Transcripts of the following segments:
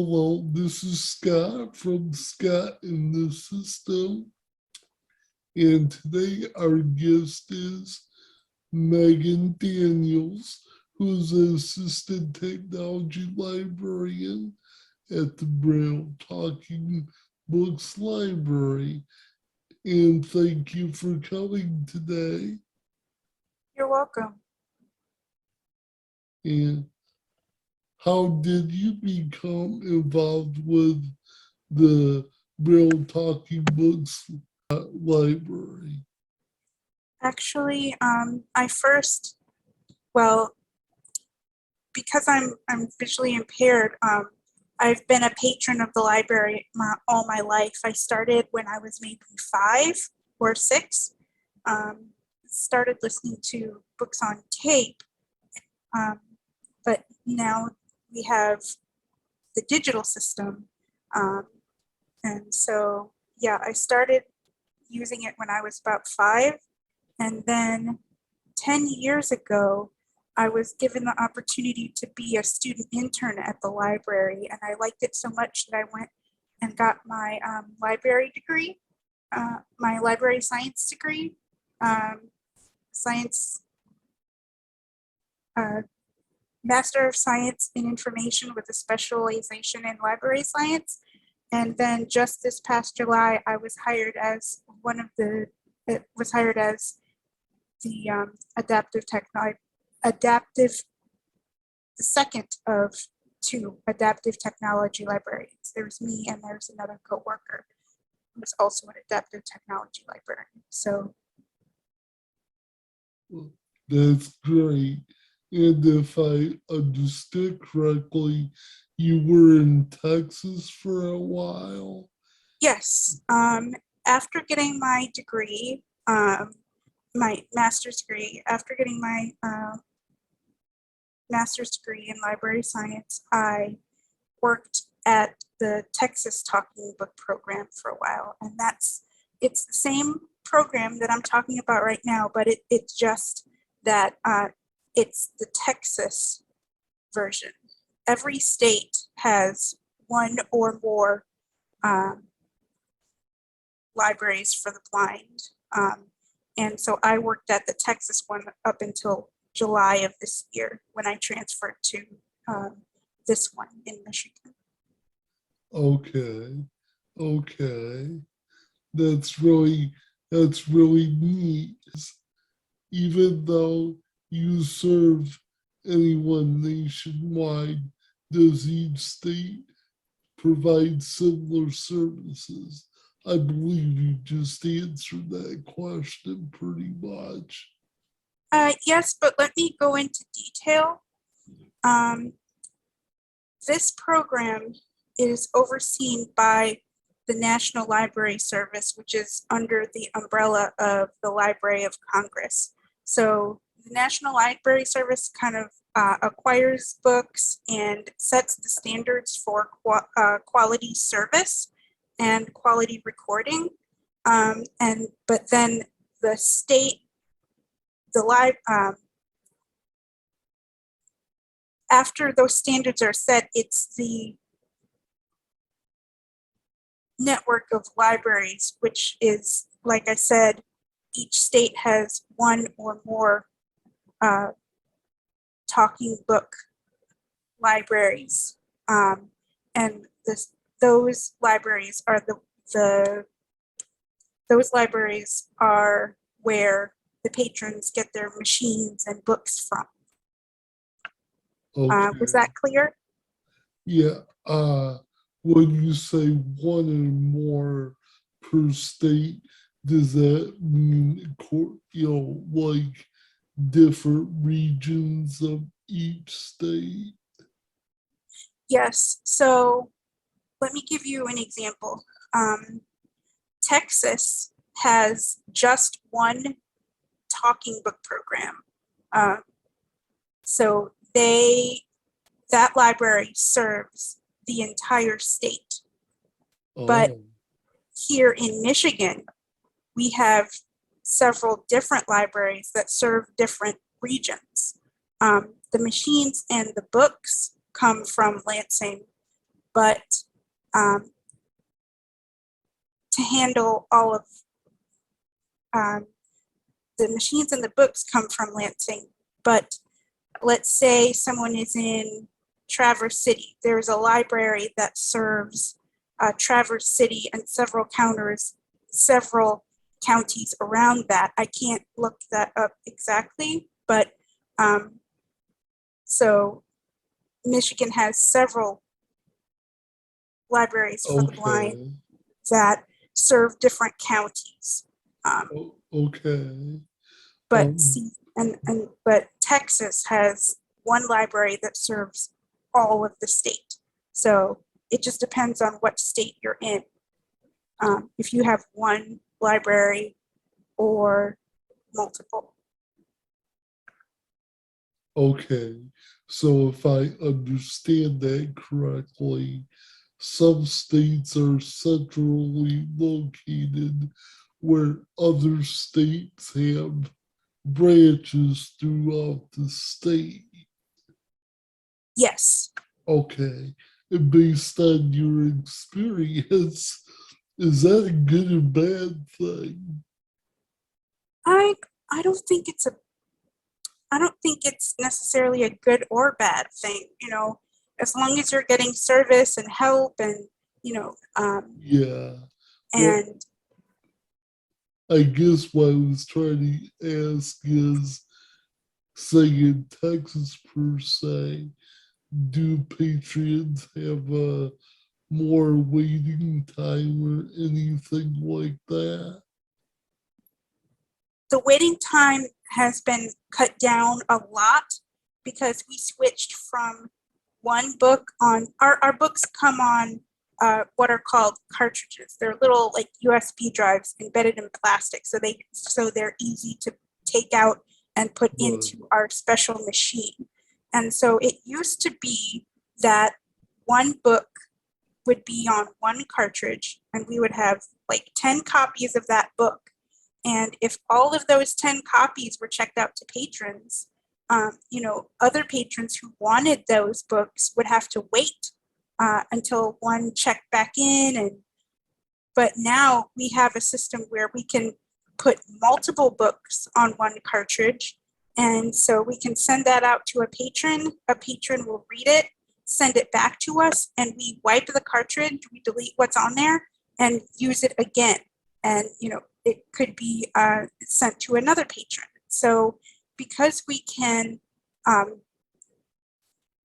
Hello, this is Scott from Scott in the System. And today our guest is Meagan Daniels, who's an assistant technology librarian at the Braille Talking Books Library. And thank you for coming today. You're welcome. And how did you become involved with the Braille Talking Books Library? Actually, because I'm visually impaired, I've been a patron of the library all my life. I started when I was maybe 5 or 6. Started listening to books on tape, but now we have the digital system, and so yeah, I started using it when I was about 5, and then 10 years ago, I was given the opportunity to be a student intern at the library, and I liked it so much that I went and got my library degree, my library science degree, Master of Science in Information with a specialization in library science. And then just this past July, I was hired as the second of 2 adaptive technology librarians. There's me and there's another coworker who's also an adaptive technology librarian. So That's great. And if I understood correctly, you were in Texas for a while? yes, after getting my degree, my master's degree, after getting my master's degree in library science, I worked at the Texas Talking Book Program for a while, and it's the same program that I'm talking about right now, but it's just that it's the Texas version. Every state has one or more libraries for the blind, and so I worked at the Texas one up until July of this year when I transferred to this one in Michigan. Okay. That's really neat. Even though you serve anyone nationwide, does each state provide similar services? I believe you just answered that question pretty much. Yes, but let me go into detail. This program is overseen by the National Library Service, which is under the umbrella of the Library of Congress. So the National Library Service kind of acquires books and sets the standards for quality service and quality recording. But then the state, after those standards are set, it's the network of libraries, which is, like I said, each state has one or more talking book libraries, and those libraries are where the patrons get their machines and books from. Okay. Was that clear? Yeah. When you say one or more per state, does that mean, like different regions of each state? Yes. So let me give you an example. Texas has just one talking book program. So that library serves the entire state. But here in Michigan, we have several different libraries that serve different regions. The machines and the books come from Lansing, but to handle all of the machines and the books come from Lansing. But let's say someone is in Traverse City. There's a library that serves Traverse City and several counties around that. I can't look that up exactly, but so Michigan has several libraries for the blind Okay. that serve different counties. Okay. But see, but Texas has one library that serves all of the state. So it just depends on what state you're in. If you have one library or multiple. Okay. So if I understand that correctly, some states are centrally located where other states have branches throughout the state. Yes. Okay. And based on your experience, is that a good or bad thing? I don't think it's necessarily a good or bad thing, as long as you're getting service and help and, Yeah. Well, and I guess what I was trying to ask is, say in Texas per se, do patrons have a more waiting time or anything like that? the waiting time has been cut down a lot because we switched from one book on, our books come on what are called cartridges. They're little like USB drives embedded in plastic, so they're easy to take out and put Right. into our special machine. And so it used to be that one book would be on one cartridge, and we would have like 10 copies of that book. And if all of those 10 copies were checked out to patrons, other patrons who wanted those books would have to wait until one checked back in. But now we have a system where we can put multiple books on one cartridge. And so we can send that out to a patron. A patron will read it, send it back to us, and we wipe the cartridge, we delete what's on there, and use it again. And, it could be sent to another patron. So because we can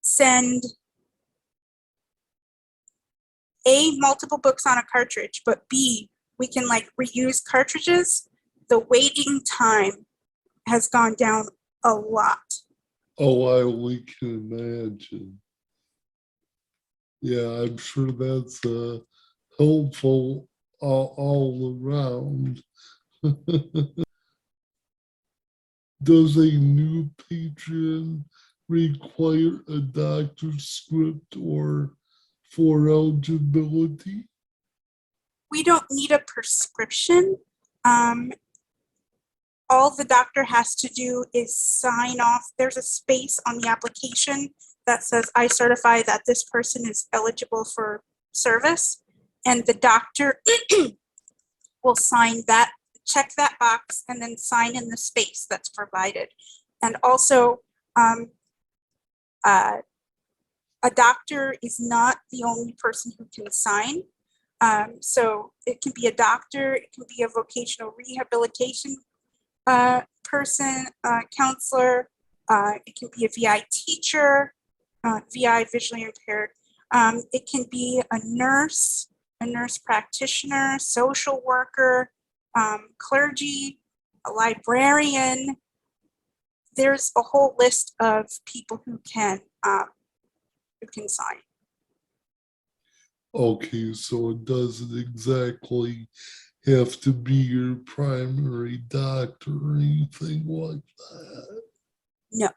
send multiple books on a cartridge, but B, we can like reuse cartridges, the waiting time has gone down a lot. Oh, I only can imagine. Yeah, I'm sure that's helpful all around. Does a new patron require a doctor's script or for eligibility? We don't need a prescription. All the doctor has to do is sign off. There's a space on the application that says, I certify that this person is eligible for service. And the doctor will sign that, check that box, and then sign in the space that's provided. And also, a doctor is not the only person who can sign. So it can be a doctor, it can be a vocational rehabilitation person, counselor, it can be a VI teacher, VI visually impaired. It can be a nurse practitioner, social worker, clergy, a librarian. There's a whole list of people who can sign. Okay, so it doesn't exactly have to be your primary doctor or anything like that. No.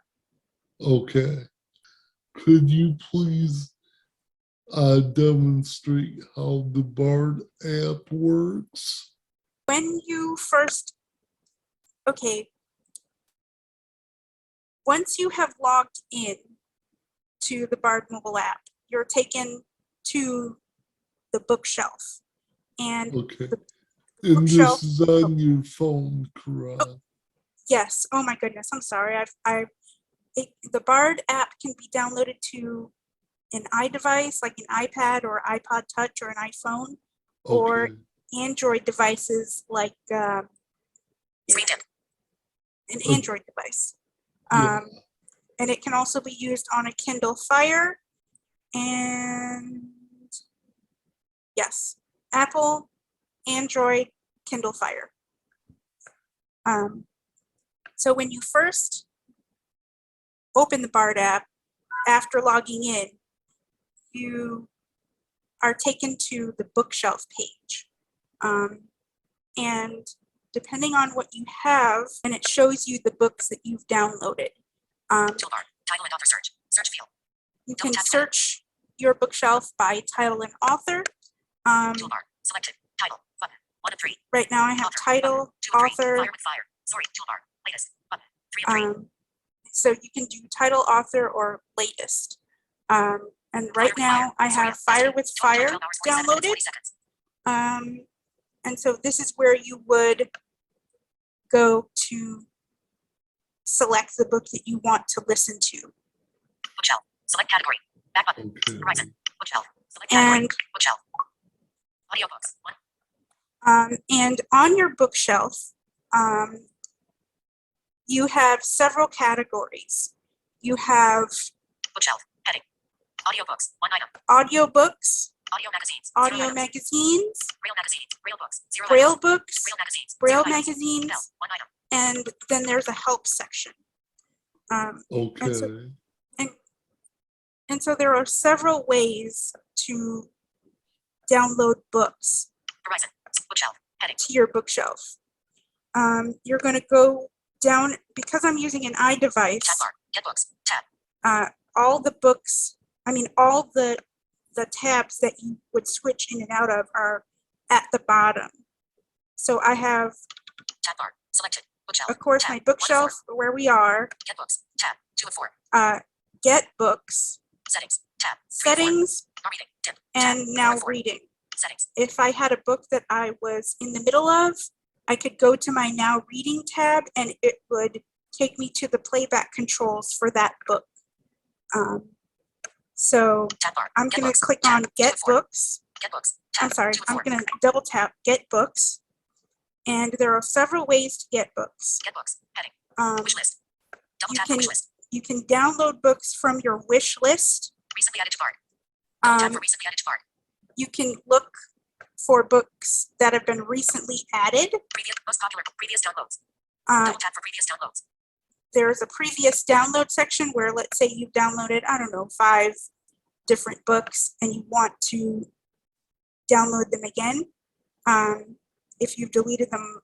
Okay. Could you please demonstrate how the BARD app works? When you first, okay, once you have logged in to the BARD mobile app, you're taken to the bookshelf. And Okay. the And bookshelf, this is on your phone, correct? yes, oh my goodness, I'm sorry. The Bard app can be downloaded to an iDevice, like an iPad or iPod Touch or an iPhone, or Okay. Android devices like an Android device. Yeah. And it can also be used on a Kindle Fire and yes, Apple, Android, Kindle Fire. So when you first open the Bard app, after logging in, you are taken to the bookshelf page. And depending on what you have, and it shows you the books that you've downloaded. Toolbar, title and author search, search field. You can search your bookshelf by title and author. Toolbar, selected, title, button, 1 of 3. Right now I have Author, title, button, 2 of 3, author. fire with fire, sorry, toolbar, latest, button, 3 of 3. So you can do title, author, or latest. And right now I have Fire with Fire downloaded. And so this is where you would go to select the book that you want to listen to. Bookshelf, select category, back button, Okay. horizon, bookshelf, select category, And bookshelf, audiobooks, 1. and on your bookshelf, you have several categories. You have Bookshelf, heading, audiobooks, 1 item, audiobooks, audio magazines, 0 audio items, magazines, Braille magazines, Braille books, 0 Braille items, books, Braille magazines, 0 Braille items, magazines, Bell, 1 item, and then there's a help section. And so, Okay. and so there are several ways to download books horizon, bookshelf, heading, to your bookshelf. You're going to go down, because I'm using an iDevice, tab bar, get books, tab, all the books, all the tabs that you would switch in and out of are at the bottom. So I have, tab bar, selected, bookshelf, of course, tab, my 1 of 4, bookshelf where we are, get books, tab, 2 of 4, get books, settings, tab, 3 of 4, settings, now reading, dip, and tab, 4 now of 4, reading. settings, If I had a book that I was in the middle of, I could go to my now reading tab and it would take me to the playback controls for that book. So tab bar, I'm get going to books, click tab, on 2 Get of 4, Books. get books, I'm tab, sorry, 2 of I'm 4, going to double tap Get Books. And there are several ways to get books. get books, heading, wish list, double You tap can for wish list, you can download books from your wish list. recently added to card, double tap Um, for recently added to card, you can look for books that have been recently added. previous, most popular, previous downloads, Uh, double tap for previous downloads, there's a previous download section where, let's say you've downloaded, I don't know, 5 different books and you want to download them again. If you've deleted them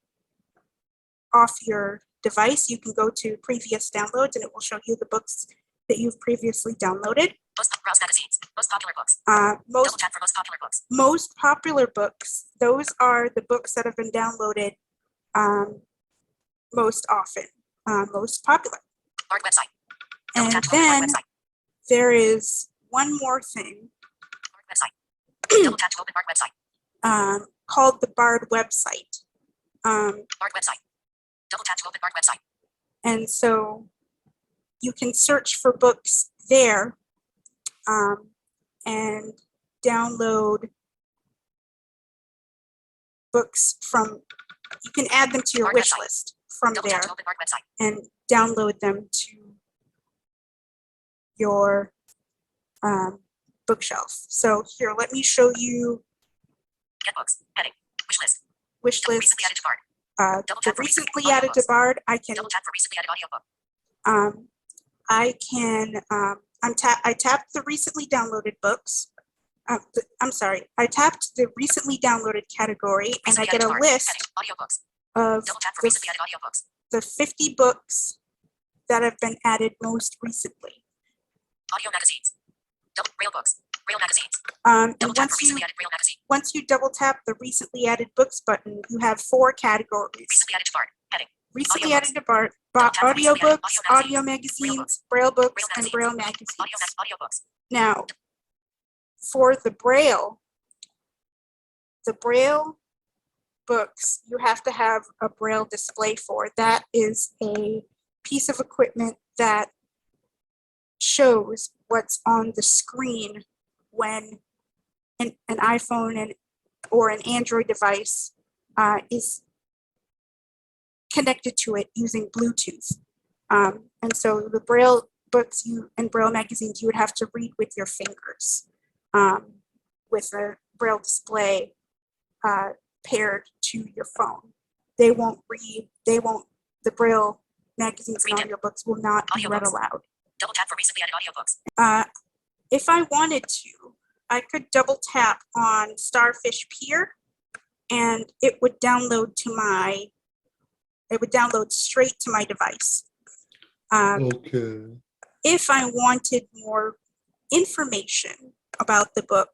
off your device, you can go to previous downloads and it will show you the books that you've previously downloaded. browse magazines, most popular books, double Most tap for most popular books, popular books, those are the books that have been downloaded most often, most popular. Bard website, double And tap to open Bard then website, there is one more thing Bard website, double tap to open Bard website, called the Bard website. Bard website, double tap to open Bard website, And so you can search for books there and download books from, you can add them to your Bard wish website. list from double there tap to open Bard website, and download them to your bookshelf. So here, let me show you get books, heading, wish list, wish list. recently added to Bard, double The tap for recently recent added to audiobooks. Bard, I can double tap for recently added audiobook, I tapped the recently downloaded books. I'm sorry, I tapped the recently downloaded category and I recently get added a to Bard, list heading, audiobooks, of double tap for the, recently added audiobooks, the 50 books that have been added most recently. audio magazines, double Braille books, Braille magazines, And double tap for recently added Braille magazine, once you double tap the recently added books button, you have 4 categories. recently added to Bard, heading, Recently audiobooks. added to Bard, Double tap for recently added audiobooks, audio audio magazines, Braille books, and Braille magazines. audiobooks, Now, for the Braille books, you have to have a Braille display for. That is a piece of equipment that shows what's on the screen when an iPhone or an Android device is connected to it using Bluetooth. And so the Braille books and Braille magazines, you would have to read with your fingers with a Braille display paired to your phone. The Braille magazines and audiobooks will not be read aloud. Double tap for recently added audiobooks. If I wanted to, I could double tap on Starfish Peer and it would download straight to my device. Okay. If I wanted more information about the book,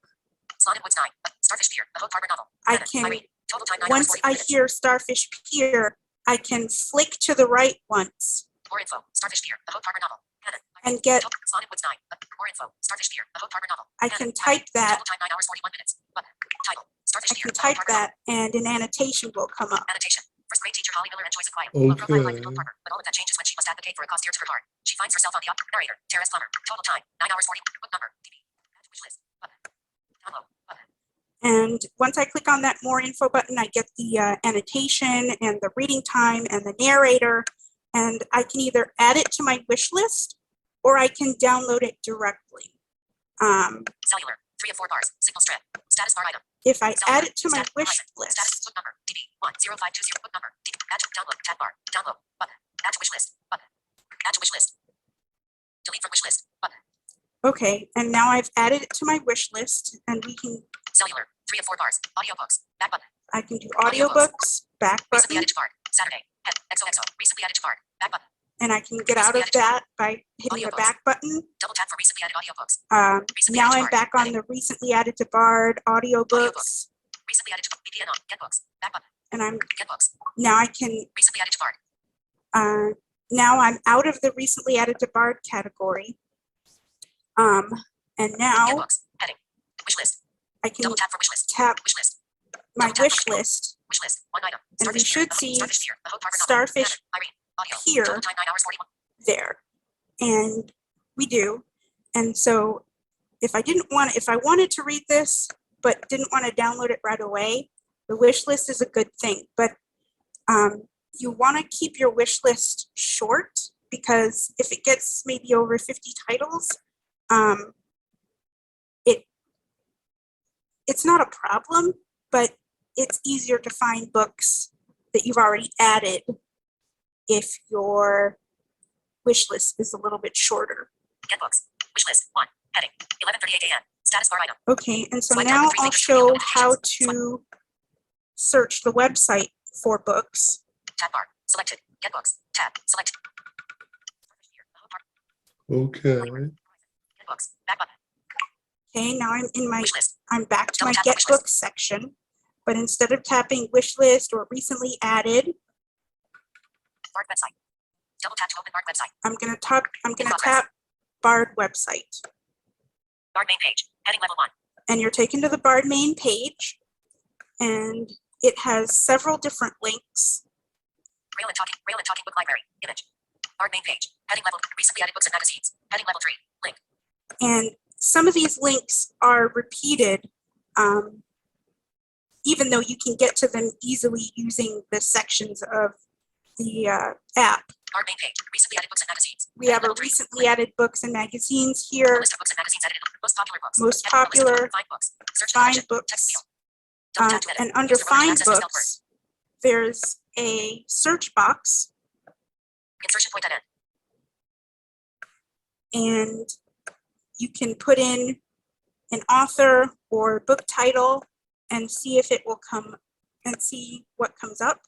Slotted Woods 9. Starfish Pier. A Hope Harbor novel. I Edit. can, Irene. Total time 9 hours once 40 I minutes. hear Starfish Peer, I can flick to the right once More info. Starfish Pier. A Hope Harbor novel. Edit. and get, Slotted Woods 9. More info. Starfish Pier. A Hope Harbor novel. I can type that, Total time 9 hours 41 minutes. Button. Title. Starfish I Pier. can type that and an annotation will come up. Annotation. First grade teacher Holly Miller enjoys a quiet, low profile life in Hope Okay. Harbor, but all of that changes when she must advocate for a cause dear to her heart. She finds herself on the narrator, Terrace Plummer. Total time, 9 hours 40. Book number, DB. Add to wish list. Button. Download. Button. And once I click on that more info button, I get the annotation and the reading time and the narrator. And I can either add it to my wish list or I can download it directly. Cellular, 3 of 4 bars, signal strip. Status bar item. If I Cellular, add it to my status, wish horizon, status, list, book number, DB, 10520, book number, DB, add to, download, tab bar, download, button, add to wish list, button, add to wish list, delete from wish list, button, okay, and now I've added it to my wish list and we can, cellular, 3 of 4 bars, audiobooks, back button, I can do audiobooks, back recently button, added to card, Saturday, head, XOXO, recently added to card, back button, and I can get out of that by hitting the Audiobooks. back button. double tap for recently added audiobooks, Recently Now added to I'm Bard. back on the recently added to Bard audiobooks, recently added to VPN on, get books, back button, and get books, now I can, recently added to Bard, now I'm out of the recently added to Bard category. And get now books, heading, wish list, I can double tap for wish list, tap wish list, my double tap wish for list, one item, and we Starfish should Pier, see Starfish Pier, a Hope Harbor novel, Starfish Edit, Irene, audio, Pier total time 9 hours 41, there. And we do. And so if I wanted to read this, but didn't want to download it right away, the wish list is a good thing. But you want to keep your wish list short because if it gets maybe over 50 titles, it's not a problem, but it's easier to find books that you've already added if your wish list is a little bit shorter. get books, wish list, 1, heading, 11:38 a.m., status bar item, Okay, and so Swipe down now the three I'll fingers to show reveal how notifications. to search the website for books. tab bar, selected, get books, tab, select, Starfish Pier, a Hope Harbor, Okay. get books, back button, Okay, now wish list, I'm back to my Double tap on Get wish list. Books section, but instead of tapping wish list or recently added, Bard website, double tap to open Bard website, I'm gonna tap progress. Bard website. Bard main page, heading level 1, And you're taken to the Bard main page, and it has several different links. Braille and talking book library, image, Bard main page, heading level, recently added books and magazines, heading level 3, link, And some of these links are repeated, even though you can get to them easily using the sections of the app. Bard main page, recently added books and magazines, We heading have a level 3, recently link, added books and magazines a here, list of books and magazines edited, most popular books, Most heading, a list of popular, find books, search find collection, books. text field, double tap to edit, and under use the ruler to find access the spelled word, books, there's a search box, insertion point at end, and you can put in an author or book title and see if it will come and see what comes up.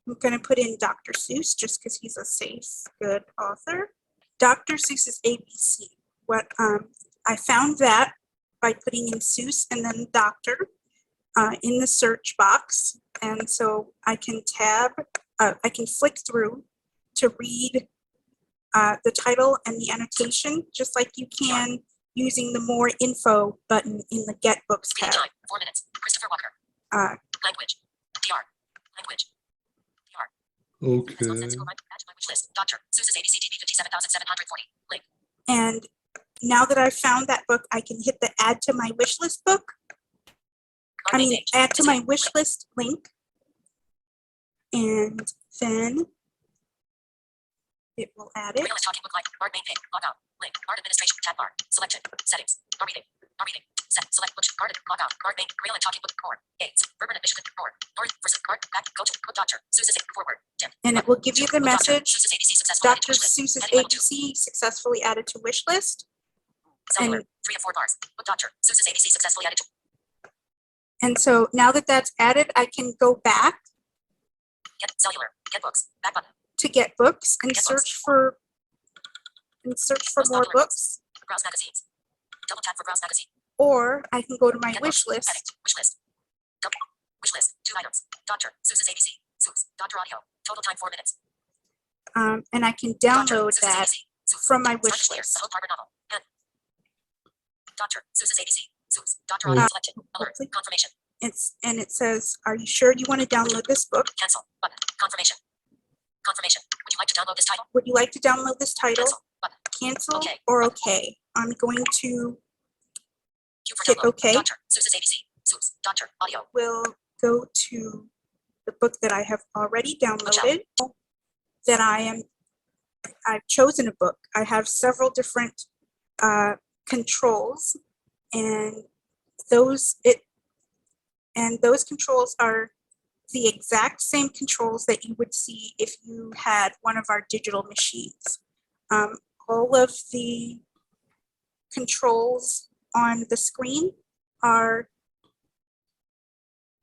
I'm going to put in Dr. Seuss just because he's a safe, good author. Dr. Seuss's ABC. I found that by putting in Seuss and then Doctor in the search box. And so I can I can flick through to read the title and the annotation, just like you can using the more info button in the Get Books Reading tab. time, 4 minutes. Christopher Walker. Language. DR. Language. DR. Okay. Add to my wish list. Dr. Seuss's ABC DB 57,740. Link. And now that I've found that book, I can hit the add to my wish list book. My main page. Add to Visit. my wish Link. list link. And then it will add it. Braille is talking book like Art main page. Log out. Link. Art administration. Tab bar. Selected. Settings. Art reading. Art reading. Set. Select book. Art. Log out. Art main. Braille and talking book. More. Gates. Urban Michigan. More. North. Versus. Art. Back. Go to. Book Doctor. Seuss's. Forward. Dim. And it will give you the Book Doctor. message, Seuss's ABC successfully added to Dr. wish list. Seuss's Heading level 2. ABC successfully added to wish list. Cellular. And 3 of 4 bars. Book Doctor. Seuss's ABC successfully added to. And so now that that's added, I can go back Get cellular. Get books. Back button. to Get Books and Get search for Most more popular books, Browse magazines. Double tap for browse magazine. or I can go to my Get wish books. Edit. list. Wish list. Double. Wish list. 2 items. Dr. Seuss's ABC. Seuss. Dr. Audio. Total time 4 minutes. And I can Dr. download Seuss's that ABC. Seuss. from my Start wish to clear. list. The Hope Harbor novel. N. Dr. Seuss's ABC. Seuss. Dr. Uh, Audio selected. Alert. hopefully. Confirmation. It says, are you sure you want to download this book? Cancel. Button. Confirmation. Confirmation. Would you like to download this title? Would you like to download this title? Cancel. Button. Cancel Okay. or okay? I'm going to Queue for hit download. okay. Dr. Seuss's ABC. Seuss. Dr. Audio. Will go to the book that I have already downloaded. I've chosen a book. I have several different controls, and those controls are the exact same controls that you would see if you had one of our digital machines. All of the controls on the screen are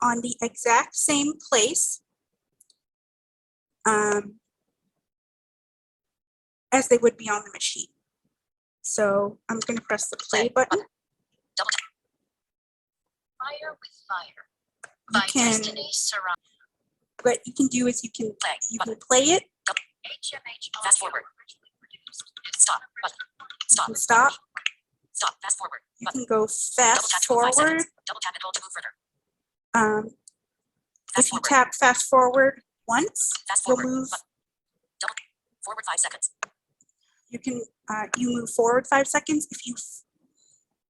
on the exact same place as they would be on the machine. So I'm going to press the play button. Double tap. Fire with Fire You by can, Destiny Sarah. what you can do is you can play it, HMH Fast forward. Stop. Button. you Stop. can stop, Stop. Fast forward. you Button. can go Double tap fast to move 5 forward. seconds. Double tap and hold to move further. If Fast you forward. tap fast forward once, Fast you'll forward. move, Button. Double. Forward 5 seconds. you move forward 5 seconds. If you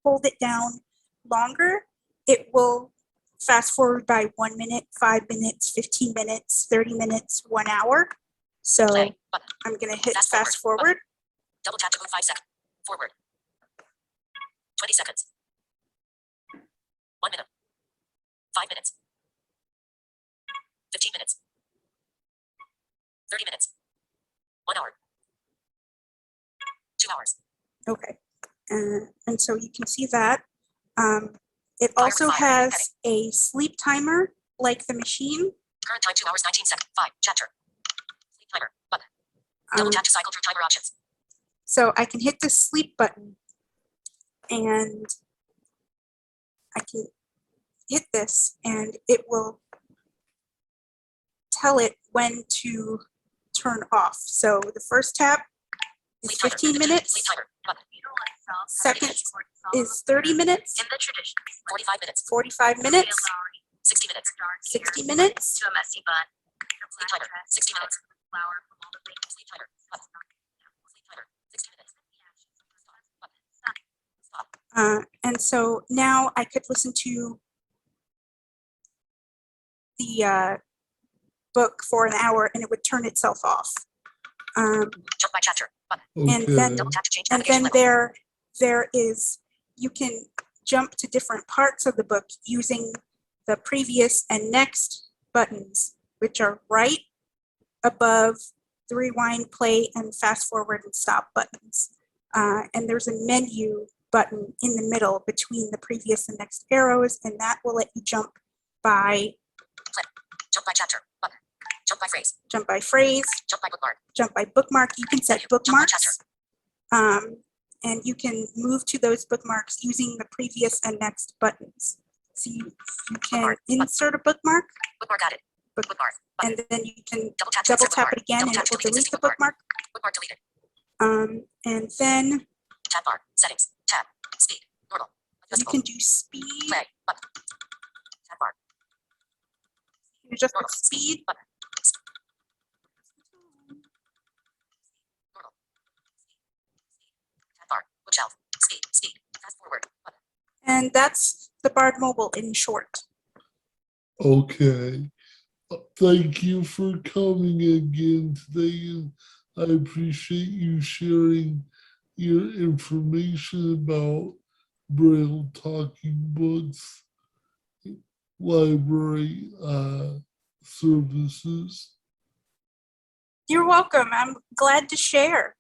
hold it down longer, it will fast forward by 1 minute, 5 minutes, 15 minutes, 30 minutes, 1 hour. So Play. Button. I'm going to hit Fast fast forward. forward. Double tap to move 5 seconds. Forward. 20 seconds. 1 minute. 5 minutes. 15 minutes. 30 minutes. 1 hour. 2 hours. Okay. And so you can see that. It Fire also with fire. has a sleep timer like the machine. Current time 2 hours 19 seconds. 5. Chapter. Sleep timer. Button. Double tap to cycle through timer options. So I can hit the sleep button and I can hit this and it will tell it when to turn off. So the first tap is Sleep timer. 15 Sleep minutes, timer. Button. second is 30 minutes, In the tradition, 45 minutes. 45 minutes, 60 minutes. 60 minutes, to a messy bun. Sleep timer. 60 minutes. Flower from all the way Sleep timer. Button. Sleep timer. 60 minutes. Stop. Button. Stop. and so now I could listen to the book for an hour and it would turn itself off. Jump by chapter. Button. And then- Okay. Double tap to change And navigation then level. there is, you can jump to different parts of the book using the previous and next buttons, which are right above the rewind, play, and fast forward and stop buttons. And there's a menu button in the middle between the previous and next arrows, and that will let you jump by Jump by chapter. Button. Jump by phrase. jump by phrase, Jump by bookmark. jump by bookmark. You can set Menu. Jump by bookmarks. And you can move to those bookmarks using the previous and next buttons. So you can Bookmark. Button. insert a bookmark, Bookmark added. Book- Bookmark. Button. and then you can Double tap to double insert tap bookmark. it again Double and tap it to will delete existing the bookmark. Bookmark deleted. And then Tab bar. Settings. Tab. Speed. Normal. You Adjustable. can do speed. Play. Button. Tab bar. You adjust the Normal. speed. Button. Normal. Tab bar. Bookshelf. Speed. Speed. Fast forward. Button. And that's the Bard Mobile in short. Okay. Thank you for coming again today. And I appreciate you sharing your information about Braille talking books, library services. You're welcome. I'm glad to share.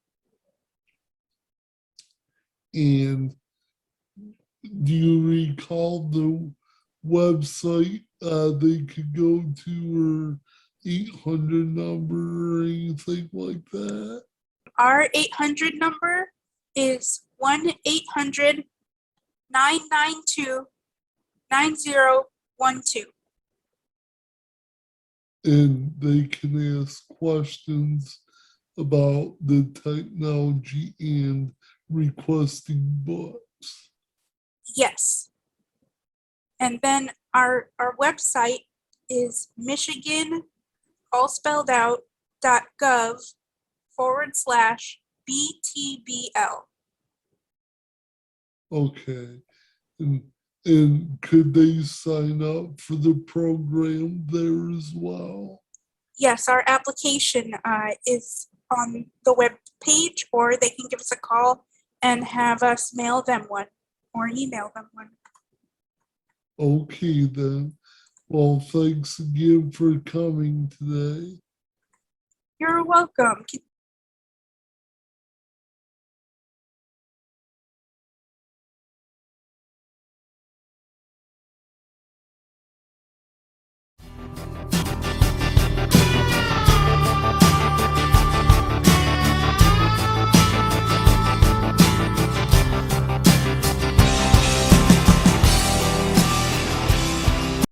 And do you recall the website they could go to, or 800 number or anything like that? Our 800 number is 1-800-992-9012. And they can ask questions about the technology and requesting books. Yes. And then our website is Michigan, all spelled out, .gov/BTBL. Okay. And could they sign up for the program there as well? Yes, our application is on the web page, or they can give us a call and have us mail them one or email them one. Okay, then. Well, thanks again for coming today. You're welcome.